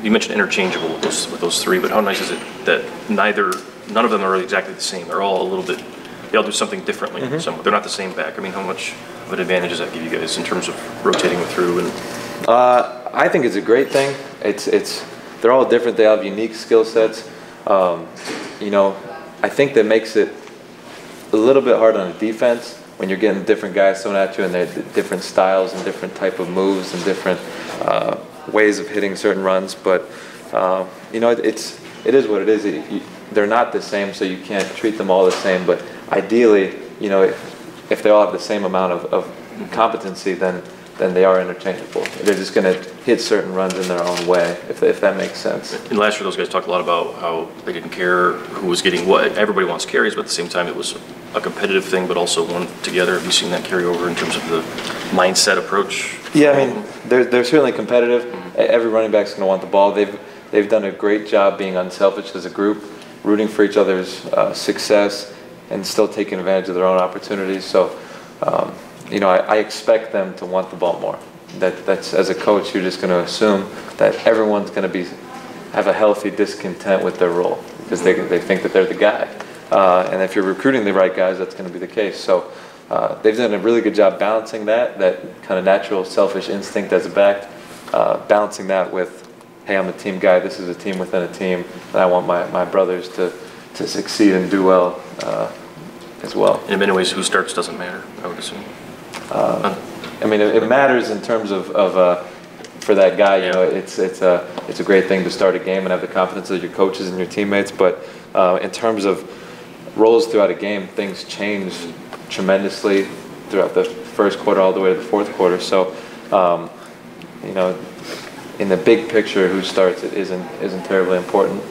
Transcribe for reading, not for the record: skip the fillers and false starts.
you mentioned interchangeable with those three, but how nice is it that none of them are really exactly the same? They're all a little bit, they all do something differently. Mm-hmm. They're not the same back. I mean, how much of an advantage does that give you guys in terms of rotating through? And I think it's a great thing. They're all different. They have unique skill sets. I think that makes it a little bit hard on the defense when you're getting different guys thrown at you and they're different styles and different type of moves and different ways of hitting certain runs. But it is what it is. They're not the same, so you can't treat them all the same. But ideally, if they all have the same amount of competency, then they are interchangeable. They're just going to hit certain runs in their own way, if that makes sense. And last year, those guys talked a lot about how they didn't care who was getting what. Everybody wants carries, but at the same time, it was a competitive thing, but also one together. Have you seen that carry over in terms of the mindset approach? Yeah, I mean, they're certainly competitive. Mm-hmm. Every running back's going to want the ball. They've done a great job being unselfish as a group, rooting for each other's success, and still taking advantage of their own opportunities. So, I expect them to want the ball more. That's as a coach, you're just going to assume that everyone's going to have a healthy discontent with their role because they think that they're the guy. And if you're recruiting the right guys, that's going to be the case. So they've done a really good job balancing that kind of natural selfish instinct that's back, balancing that with, hey, I'm a team guy. This is a team within a team, and I want my brothers to succeed and do well as well. In many ways, who starts doesn't matter, I would assume. I mean, it matters in terms of for that guy. It's a great thing to start a game and have the confidence of your coaches and your teammates. But in terms of roles throughout a game, things change tremendously throughout the first quarter all the way to the fourth quarter. So, in the big picture, who starts it isn't terribly important.